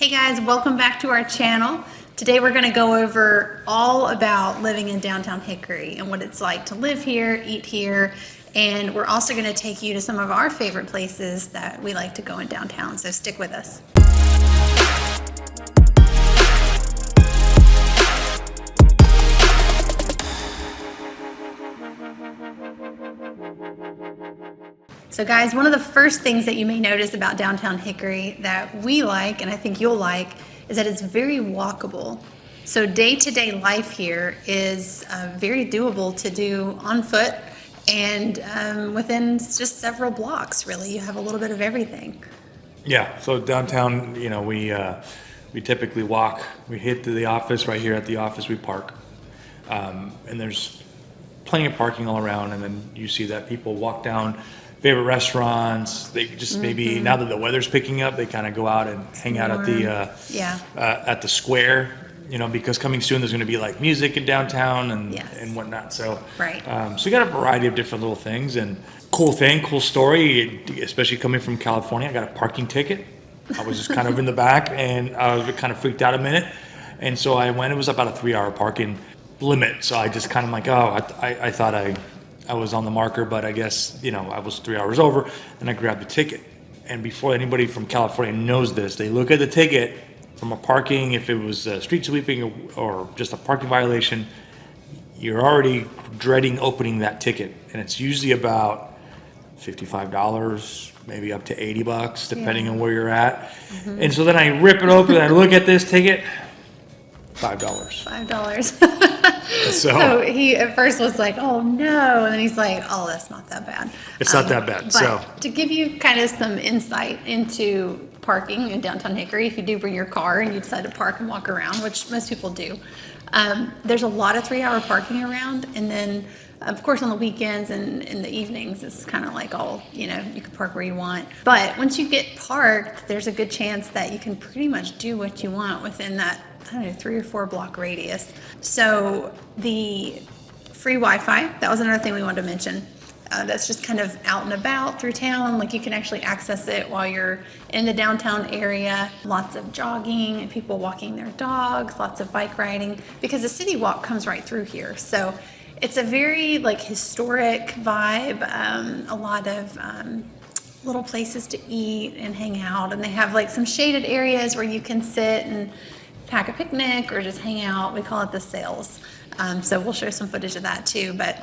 Hey guys, welcome back to our channel. Today we're going to go over all about living in downtown Hickory and what it's like to live here, eat here, and we're also going to take you to some of our favorite places that we like to go in downtown, so stick with us. So guys, one of the first things that you may notice about downtown Hickory that we like, and I think you'll like, is that it's very walkable. So day-to-day life here is very doable to do on foot and within just several blocks, really. You have a little bit of everything. Yeah, so downtown, we typically walk. We hit to the office. Right here at the office, we park. And there's plenty of parking all around, and then you see that people walk down favorite restaurants. They just maybe now that the weather's picking up, they kind of go out and hang out at the square. Because coming soon there's going to be like music in downtown and whatnot. So so you got a variety of different little things and cool story. Especially coming from California, I got a parking ticket. I was just kind of in the back and I was kind of freaked out a minute, and so I went. It was about a 3-hour parking limit, so I just kind of like, I thought I was on the marker, but I guess, I was 3 hours over, and I grabbed the ticket. And before anybody from California knows this, they look at the ticket from a parking, if it was street sweeping or just a parking violation, you're already dreading opening that ticket. And it's usually about $55, maybe up to $80, depending on where you're at. Mm-hmm. And so then I rip it open and I look at this ticket, $5. $5. So he at first was like, oh no, and then he's like, oh, that's not that bad. It's not that bad. But to give you kind of some insight into parking in downtown Hickory, if you do bring your car and you decide to park and walk around, which most people do, there's a lot of 3-hour parking around, and then of course on the weekends and in the evenings it's kind of like all, you can park where you want. But once you get parked, there's a good chance that you can pretty much do what you want within that 3 or 4 block radius. So the free Wi-Fi, that was another thing we wanted to mention. That's just kind of out and about through town. Like you can actually access it while you're in the downtown area. Lots of jogging and people walking their dogs, lots of bike riding, because the city walk comes right through here. So it's a very historic vibe. A lot of little places to eat and hang out, and they have some shaded areas where you can sit and pack a picnic or just hang out. We call it the sails. So we'll show some footage of that too, but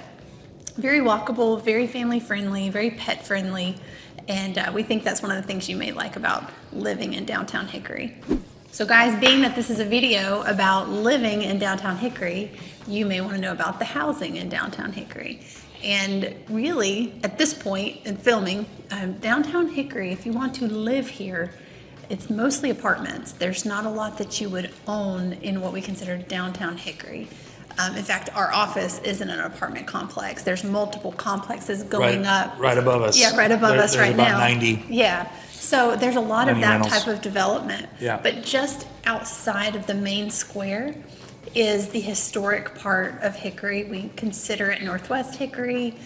very walkable, very family friendly, very pet friendly. And we think that's one of the things you may like about living in downtown Hickory. So guys, being that this is a video about living in downtown Hickory, you may want to know about the housing in downtown Hickory. And really, at this point in filming, downtown Hickory, if you want to live here, it's mostly apartments. There's not a lot that you would own in what we consider downtown Hickory. In fact, our office is in an apartment complex. There's multiple complexes going up. Right above us. Yeah, right above us right now. There's about 90. Yeah. So there's a lot of that rentals. type of development. Yeah. But just outside of the main square is the historic part of Hickory. We consider it Northwest Hickory.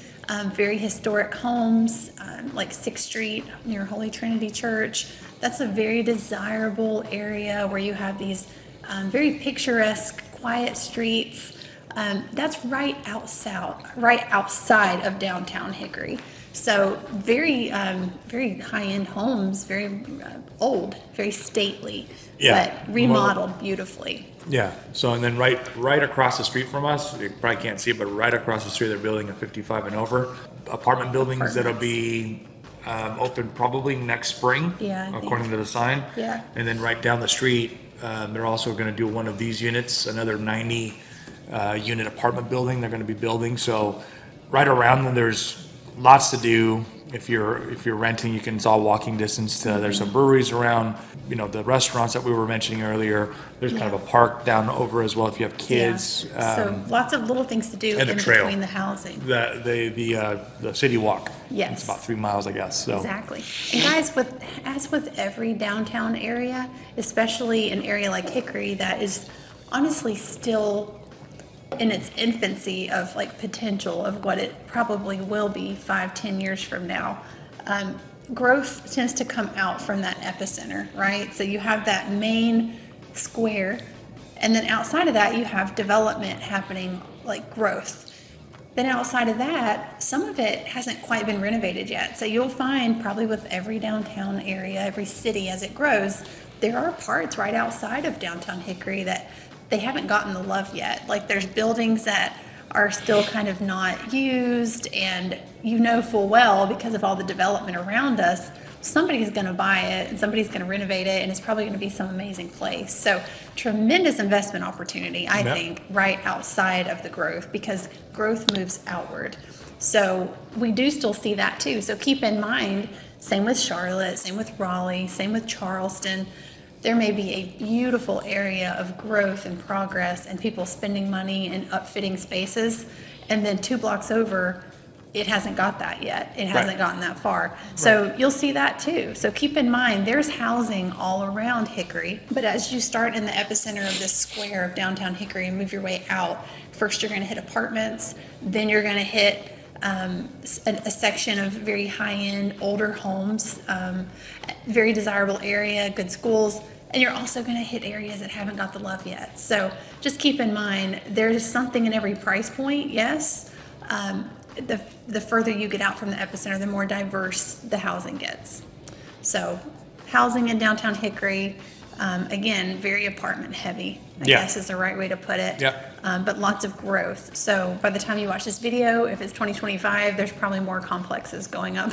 Very historic homes, like 6th Street near Holy Trinity Church. That's a very desirable area where you have these very picturesque, quiet streets. That's right outside of downtown Hickory. So very high-end homes, very old, very stately, but remodeled beautifully. Yeah. So and then right across the street from us, you probably can't see it, but right across the street they're building a 55 and over apartment buildings that'll be open probably next spring, according to the sign. Yeah. And then right down the street, they're also going to do one of these units, another 90 unit apartment building they're going to be building. So right around them, there's lots to do. If you're renting, it's all walking distance to. There's some breweries around. The restaurants that we were mentioning earlier. There's kind of a park down over as well if you have kids. So lots of little things to do in between the housing. The city walk. Yes. It's about 3 miles, I guess. So. Exactly. And guys, as with every downtown area, especially an area like Hickory that is honestly still in its infancy of potential of what it probably will be 5-10 years from now, growth tends to come out from that epicenter, right? So you have that main square, and then outside of that, you have development happening, like growth. Then outside of that, some of it hasn't quite been renovated yet. So you'll find probably with every downtown area, every city as it grows, there are parts right outside of downtown Hickory that they haven't gotten the love yet. Like there's buildings that are still kind of not used, and you know full well because of all the development around us, somebody's going to buy it and somebody's going to renovate it, and it's probably going to be some amazing place. So tremendous investment opportunity, I think, right outside of the growth, because growth moves outward. So we do still see that too. So keep in mind, same with Charlotte, same with Raleigh, same with Charleston. There may be a beautiful area of growth and progress and people spending money and upfitting spaces, and then 2 blocks over, it hasn't got that yet. It hasn't gotten that far. So you'll see that too. So keep in mind, there's housing all around Hickory, but as you start in the epicenter of this square of downtown Hickory and move your way out, first you're going to hit apartments, then you're going to hit a section of very high-end older homes, very desirable area, good schools, and you're also going to hit areas that haven't got the love yet. So just keep in mind, there's something in every price point, yes. The further you get out from the epicenter, the more diverse the housing gets. So housing in downtown Hickory, again, very apartment heavy, I guess is the right way to put it. But lots of growth. So by the time you watch this video, if it's 2025, there's probably more complexes going up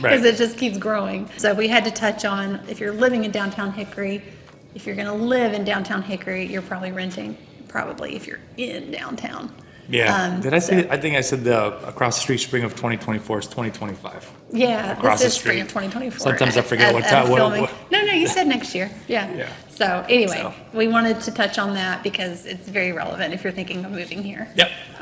because it just keeps growing. So we had to touch on, if you're living in downtown Hickory, if you're going to live in downtown Hickory, you're probably renting, probably if you're in downtown. Did I say? I think I said the across the street spring of 2024 is 2025. Yeah, across this is the spring street. of 2024. Sometimes I forget what time. No, you said next year. Yeah. So anyway, we wanted to touch on that because it's very relevant if you're thinking of moving here.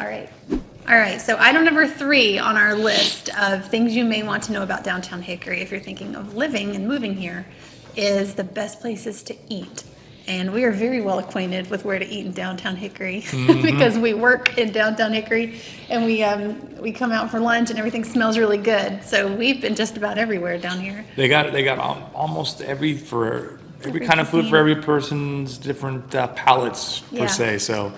All right. So item number 3 on our list of things you may want to know about downtown Hickory if you're thinking of living and moving here is the best places to eat. And we are very well acquainted with where to eat in downtown Hickory because we work in downtown Hickory, and we come out for lunch and everything smells really good. So we've been just about everywhere down here. They got almost every kind of food for every person's different palates per se. So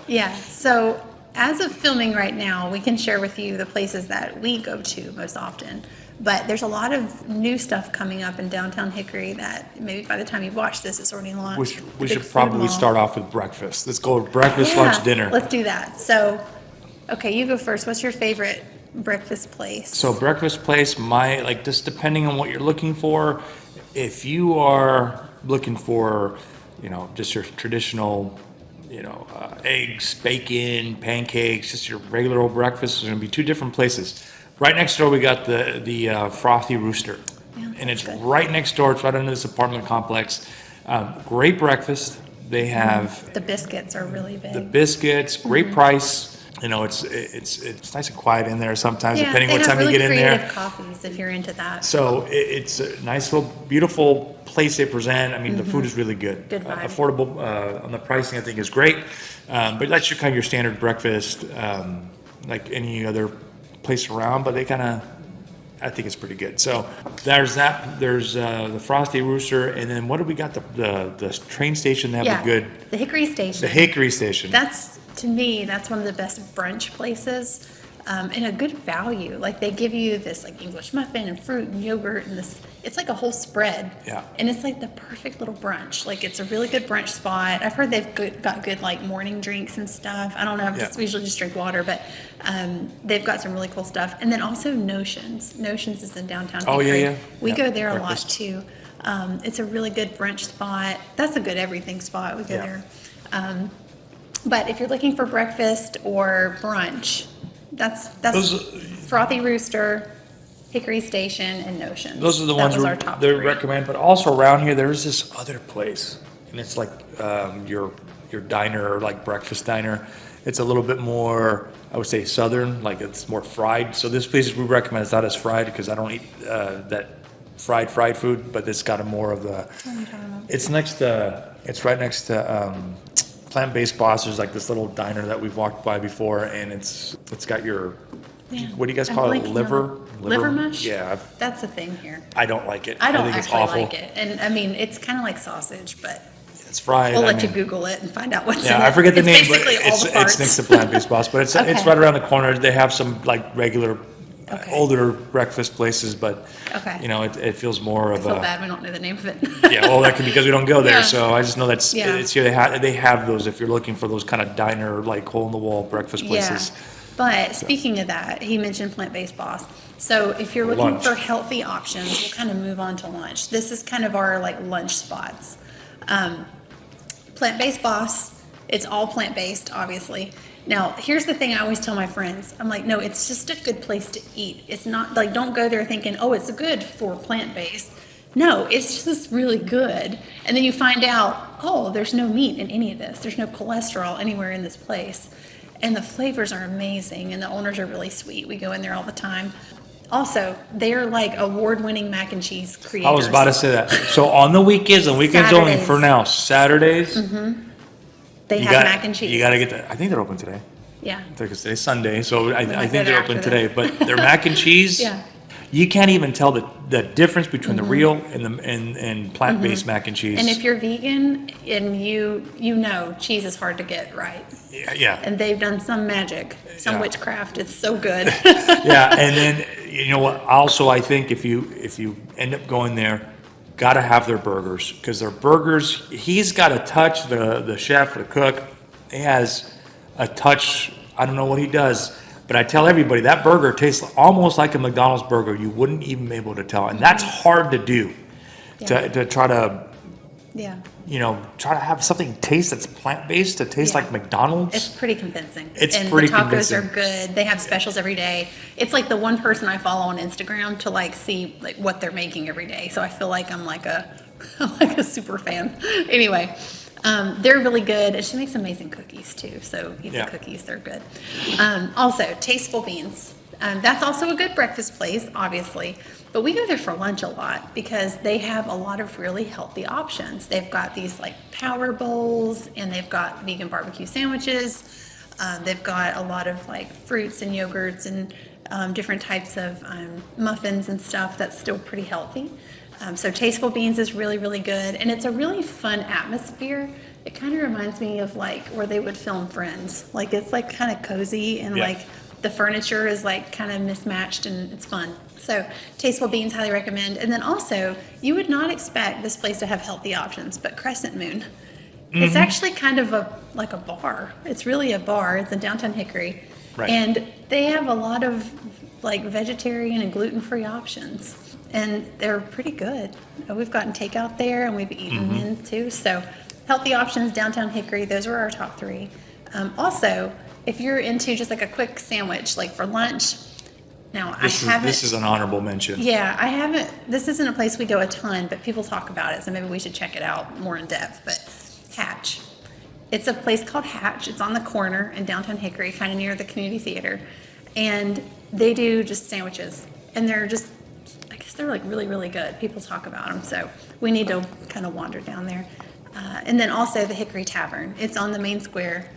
So as of filming right now, we can share with you the places that we go to most often. But there's a lot of new stuff coming up in downtown Hickory that maybe by the time you watch this, it's already launched. We should probably start off with breakfast. Let's go with breakfast, lunch, dinner. Let's do that. So, okay, you go first. What's your favorite breakfast place? So breakfast place, just depending on what you're looking for. If you are looking for, just your traditional, eggs, bacon, pancakes, just your regular old breakfast, there's going to be 2 different places. Right next door, we got the Frothy Rooster, and it's good. Right next door. It's right under this apartment complex. Great breakfast. They have the biscuits are really big. The biscuits, great price. It's nice and quiet in there sometimes, depending what time you get in there. They have really creative coffees if you're into that. So it's a nice little, beautiful place they present. I mean, the food is really good. Good vibe. Affordable on the pricing, I think, is great. But that's your kind of your standard breakfast, like any other place around, but I think it's pretty good. So there's that. There's the Frosty Rooster, and then what do we got? The train station. They have the Hickory Station. The Hickory Station. To me, that's one of the best brunch places, and a good value. Like they give you this like English muffin and fruit and yogurt and this. It's like a whole spread. And it's like the perfect little brunch. Like it's a really good brunch spot. I've heard they've got good like morning drinks and stuff. I don't know. I usually just drink water, but they've got some really cool stuff. And then also Notions. Notions is in downtown Hickory. We go there a lot too. It's a really good brunch spot. That's a good everything spot. We go there. But if you're looking for breakfast or brunch, that's Frothy Rooster, Hickory Station, and Notions. Those are the ones they recommend. But also around here, there's this other place, and it's like your diner, like breakfast diner. It's a little bit more, I would say, southern, like it's more fried. So this place we recommend is not as fried because I don't eat that fried food, but it's got a more of the. It's right next to Plant-Based Boss. There's like this little diner that we've walked by before, and it's got your. What do you guys call it? Liver Liver mush? Yeah, That's a thing here. I don't like it. I don't think it's actually awful. like it. And I mean, it's kind of like sausage, but It's fried. we'll I let you mean, Google it and find out what's in Yeah, it. I forget the It's name, but basically all the parts. it's next to Plant-Based Boss, but it's Okay. right around the corner. They have some like regular, Okay. older breakfast places, but Okay. you know, it feels more I of feel a. bad we don't know the name of it. Yeah, well, that could be because we don't go there. Yeah. So I just know it's here. They have those if you're looking for those kind of diner, like hole in the wall breakfast places. Yeah. But speaking of that, he mentioned Plant-Based Boss. So if you're looking Lunch. for healthy options, we'll kind of move on to lunch. This is kind of our like lunch spots. Plant-Based Boss, it's all plant-based, obviously. Now, here's the thing I always tell my friends. I'm like, no, it's just a good place to eat. It's not like, don't go there thinking, oh, it's good for plant-based. No, it's just really good. And then you find out, oh, there's no meat in any of this. There's no cholesterol anywhere in this place. And the flavors are amazing, and the owners are really sweet. We go in there all the time. Also, they're like award-winning mac and cheese creators. I was about to say that. So on the weekends and weekends only Saturdays. for now, Saturdays. They you have got- mac and cheese. You got to get that. I think they're open today. Yeah. Because today's Sunday, so I might think go there they're open after today. this. But their mac and cheese, Yeah. you can't even tell the difference between the real and plant-based mac and cheese. And if you're vegan and you know cheese is hard to get right, yeah, and they've done some magic, some Yeah. witchcraft, it's so good. yeah, and then you know what? Also, I think if you end up going there, got to have their burgers because their burgers. He's got a touch. The chef, the cook, he has a touch. I don't know what he does. But I tell everybody that burger tastes almost like a McDonald's burger. You wouldn't even be able to tell, and that's hard to do. Yeah. To try to, Yeah, try to have something taste that's plant based to taste Yeah. like McDonald's. it's pretty convincing. It's and pretty the tacos convincing. are good. They have specials every day. It's like the one person I follow on Instagram to like see like what they're making every day. So I feel like I'm like a like a super fan. Anyway. They're really good, and she makes amazing cookies too. So eat Yeah. the cookies; they're good. Also, Tasteful Beans. That's also a good breakfast place, obviously. But we go there for lunch a lot because they have a lot of really healthy options. They've got these like power bowls, and they've got vegan barbecue sandwiches. They've got a lot of like fruits and yogurts and different types of muffins and stuff that's still pretty healthy. So Tasteful Beans is really, really good. And it's a really fun atmosphere. It kind of reminds me of like where they would film Friends. Like it's like kind of cozy and Yeah. like the furniture is like kind of mismatched and it's fun. So Tasteful Beans, highly recommend. And then also, you would not expect this place to have healthy options, but Crescent Moon. It's actually kind of like a bar. It's really a bar. It's in Downtown Hickory. Right. And they have a lot of like vegetarian and gluten-free options. And they're pretty good. We've gotten takeout there and we've eaten in too. So healthy options, Downtown Hickory, those were our top three. Also, if you're into just like a quick sandwich, like for lunch, now This is an honorable mention. yeah, I haven't, this isn't a place we go a ton, but people talk about it, so maybe we should check it out more in depth. But Hatch. It's a place called Hatch. It's on the corner in Downtown Hickory, kind of near the community theater. And they do just sandwiches. And they're just, I guess they're like really, really good. People talk about them. So we need to kind of wander down there. And then also the Hickory Tavern. It's on the main square.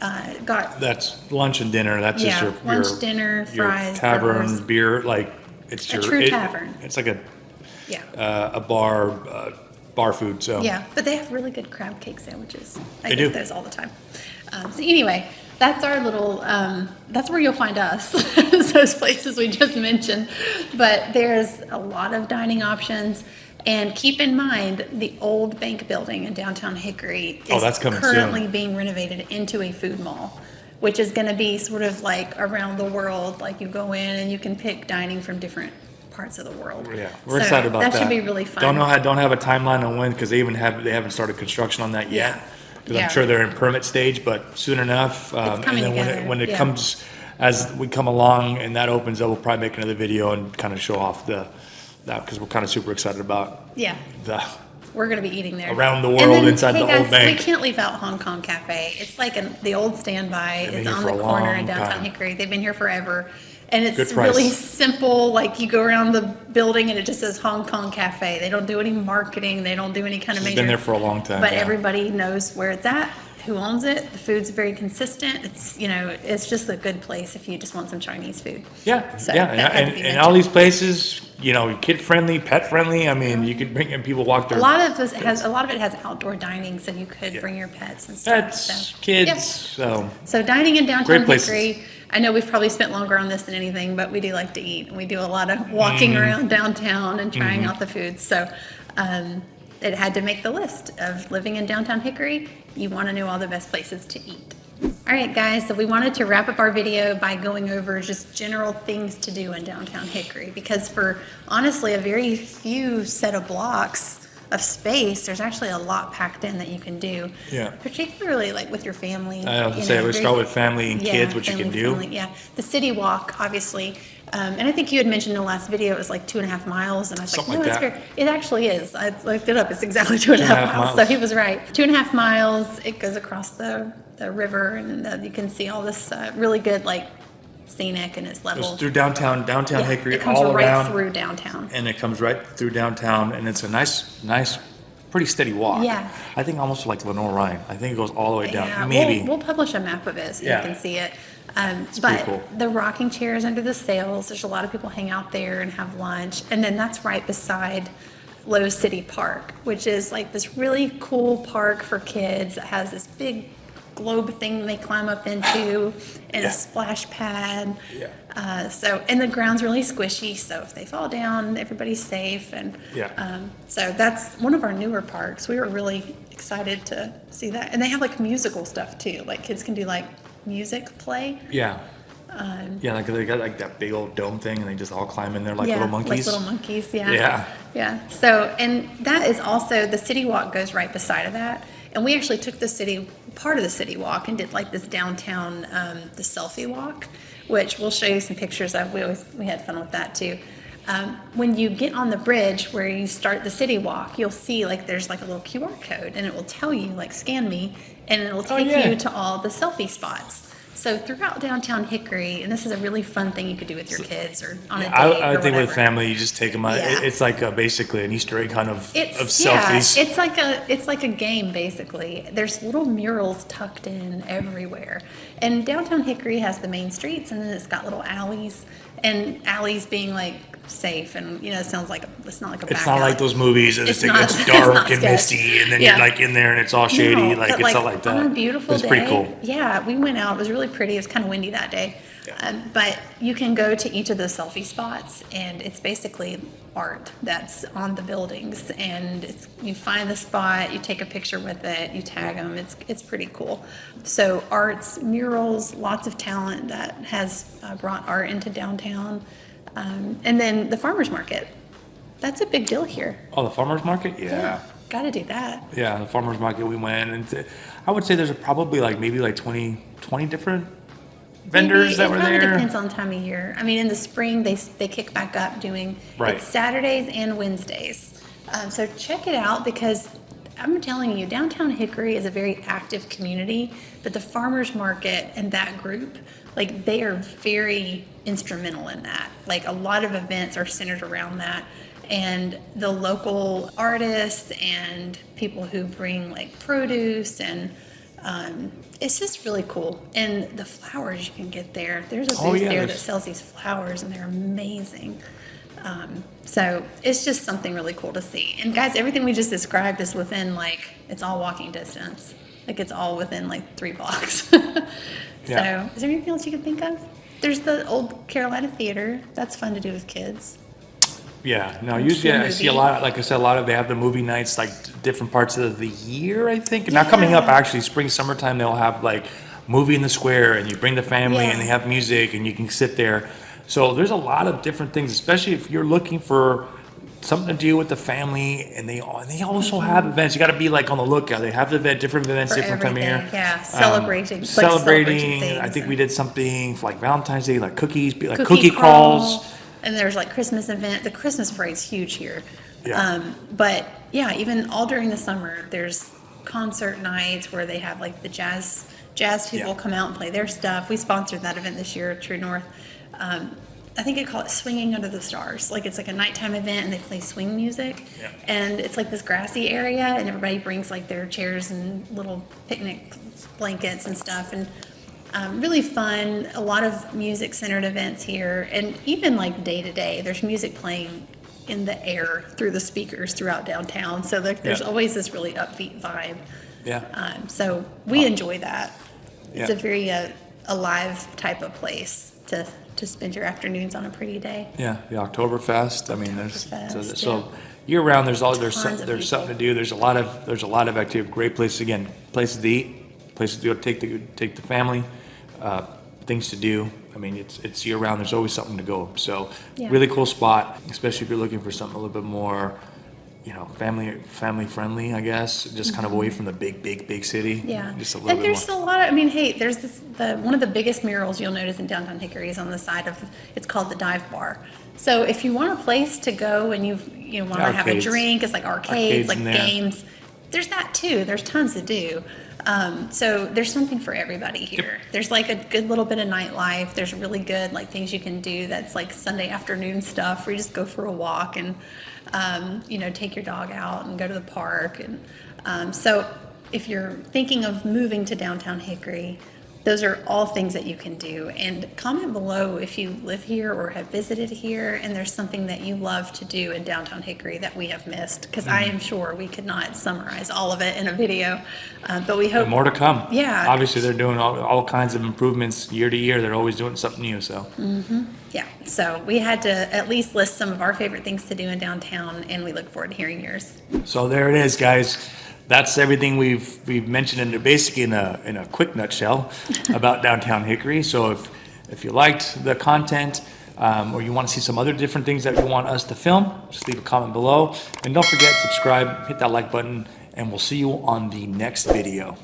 That's lunch and dinner. That's just Yeah, your lunch, dinner, your fries, tavern, burgers. beer. Like it's A your true tavern. It's like a Yeah. bar food. So Yeah, but they have really good crab cake sandwiches. I They get do. those all the time. So anyway, that's our little, that's where you'll find us, those places we just mentioned. But there's a lot of dining options. And keep in mind, the old bank building in Downtown Hickory is that's coming currently soon. being renovated into a food mall, which is going to be sort of like around the world. Like you go in and you can pick dining from different parts of the world. yeah, we're So excited about that. That should be really fun. Don't have a timeline on when because they haven't started construction on that yet. Yeah. Because Yeah. I'm sure they're in permit stage, but soon enough. It's coming and then together, when it yeah. comes, as we come along and that opens up, we'll probably make another video and kind of show off that because we're kind of super excited about Yeah. the. We're going to be eating there. Around the And world then, inside hey the guys, old bank. We can't leave out Hong Kong Cafe. It's like the old standby. been It's here on for the a corner in long Downtown time. Hickory. They've been here forever. And Good it's price. really simple. Like you go around the building and it just says Hong Kong Cafe. They don't do any marketing. They don't do any kind of It's major. been there for a long time. But yeah. everybody knows where it's at, who owns it. The food's very consistent. It's, it's just a good place if you just want some Chinese food. Yeah, So yeah, that had to be and all mentioned. these places, kid friendly, pet friendly. I mean, you could bring and people walk A their lot of it has outdoor dining, so you could bring your pets and stuff. pets, So, kids. yeah. So So dining in downtown Great places. Hickory, I know we've probably spent longer on this than anything, but we do like to eat, and we do a lot of walking around downtown and trying out the food. So it had to make the list of living in downtown Hickory. You want to know all the best places to eat. All right, guys, so we wanted to wrap up our video by going over just general things to do in downtown Hickory, because for honestly a very few set of blocks of space, there's actually a lot packed in that you can do. Yeah. Particularly like with your family. I was gonna say, we start with family and kids, what you can do. Family, yeah. The city walk, obviously. And I think you had mentioned in the last video it was like 2.5 miles, and I was Something like, no, like it's that. fair. It actually is. I looked it up. It's exactly 2.5 miles. So he was right. 2.5 miles. It goes across the river, and you can see all this really good scenic, and it's level. It's through downtown Yeah, Hickory, it comes all right around, through downtown. and it comes right through downtown, and it's a nice, pretty steady walk. Yeah. I think almost like Lenore Rhine. I think it goes all the way down. Yeah, Maybe. we'll publish a map of it so Yeah. you can see it. pretty But cool. the rocking chairs under the sails, there's a lot of people hang out there and have lunch. And then that's right beside Lowe's City Park, which is like this really cool park for kids that has this big globe thing they climb up into and Yeah. a splash pad. Yeah. And the ground's really squishy, so if they fall down, everybody's safe. And Yeah. so that's one of our newer parks. We were really excited to see that. And they have like musical stuff too. Like kids can do like music play. Yeah. Yeah, like they got like that big old dome thing, and they just all climb in there like Yeah, little monkeys. Like little monkeys, yeah. Yeah. Yeah. So, and that is also, the city walk goes right beside of that. And we actually took part of the city walk and did like this downtown, the selfie walk, which we'll show you some pictures of. We had fun with that too. When you get on the bridge where you start the city walk, you'll see like there's like a little QR code, and it will tell you like scan me, and it'll take yeah. you to all the selfie spots. So throughout downtown Hickory, and this is a really fun thing you could do with your kids or on a date I or think with whatever. family, you just take them out. Yeah. It's like basically an Easter egg hunt of selfies. Yeah, it's like a game basically. There's little murals tucked in everywhere. And downtown Hickory has the main streets, and then it's got little alleys, and alleys being like safe, and it sounds like it's not like a back It's not alley. like those movies that It's it's, not- it's it's dark not and sketch. misty, and then Yeah. you're like in there and it's all shady. No, Like but, it's not like that. On a beautiful it's day, pretty cool. Yeah, we went out. It was really pretty. It was kind of windy that day. Yeah. But you can go to each of the selfie spots, and it's basically art that's on the buildings. And you find the spot, you take a picture with it, you tag them. It's pretty cool. So arts, murals, lots of talent that has brought art into downtown. And then the farmers market. That's a big deal here. Oh, the farmers market? Yeah. Got to do that. Yeah, the farmers market we went, and I would say there's probably maybe 20 different vendors that were It probably there. depends on the time of year. I mean, in the spring, they kick back up doing Right. it's Saturdays and Wednesdays. So check it out, because I'm telling you, downtown Hickory is a very active community, but the farmers market and that group, like they are very instrumental in that. Like a lot of events are centered around that. And the local artists and people who bring like produce, and it's just really cool. And the flowers you can get there. There's a booth there that sells these flowers, and they're amazing. So it's just something really cool to see. And guys, everything we just described is within it's all walking distance. Like it's all within 3 blocks. Yeah. So is there anything else you can think of? There's the old Carolina Theater. That's fun to do with kids. Yeah, no, usually I see a lot, like I said, they have the movie nights, different parts of the year, I think. And now coming up, Yeah. actually, spring, summertime, they'll have movie in the square, and you bring the family, Yeah. and they have music, and you can sit there. So there's a lot of different things, especially if you're looking for something to do with the family, and they also have events. You got to be on the lookout. They have different events, For different time of everything, year. yeah. Celebrating Celebrating. things I think we and- did something for Valentine's Day, cookies, Cookie cookie crawls. And there's Christmas event. The Christmas parade's huge here. Yeah. But yeah, even all during the summer, there's concert nights where they have the jazz people Yeah. come out and play their stuff. We sponsored that event this year at True North. I think they call it Swinging Under the Stars. Like, it's like a nighttime event and they play swing music. Yeah. And it's like this grassy area and everybody brings like their chairs and little picnic blankets and stuff. And really fun, a lot of music centered events here. And even like day to day, there's music playing in the air through the speakers throughout downtown. So there's always this really upbeat vibe. Yeah. So we enjoy that. It's Yeah. a very alive type of place to spend your afternoons on a pretty day. Yeah, the Oktoberfest. I mean, there's Oktoberfest, so year round. There's Tons of something to people. do. There's a lot of activity. Great places again. Places to eat. Places to go take the family. Things to do. I mean, it's year round. There's always something to go. So Yeah. really cool spot, especially if you're looking for something a little bit more, family friendly. I guess just kind of away from the big city. Yeah, Just a little and bit there's more. a lot of, I mean, hey, there's one of the biggest murals you'll notice in Downtown Hickory is on the side of, it's called the Dive Bar. So if you want a place to go and you want to have a Arcades. drink, it's like arcades, Arcades like in there. games. There's that too. There's tons to do. So there's something for everybody here. There's like a good little bit of nightlife. There's really good like things you can do that's like Sunday afternoon stuff where you just go for a walk and take your dog out and go to the park. And so if you're thinking of moving to Downtown Hickory, those are all things that you can do. And comment below if you live here or have visited here and there's something that you love to do in Downtown Hickory that we have missed, because I am sure we could not summarize all of it in a video, but we hope And more to come. Yeah. Obviously, they're doing all kinds of improvements year to year. They're always doing something new. So. Yeah, so we had to at least list some of our favorite things to do in downtown, and we look forward to hearing yours. So there it is, guys. That's everything we've mentioned basically in a quick nutshell about Downtown Hickory. So if you liked the content or you want to see some other different things that you want us to film, just leave a comment below. And don't forget, subscribe, hit that like button, and we'll see you on the next video.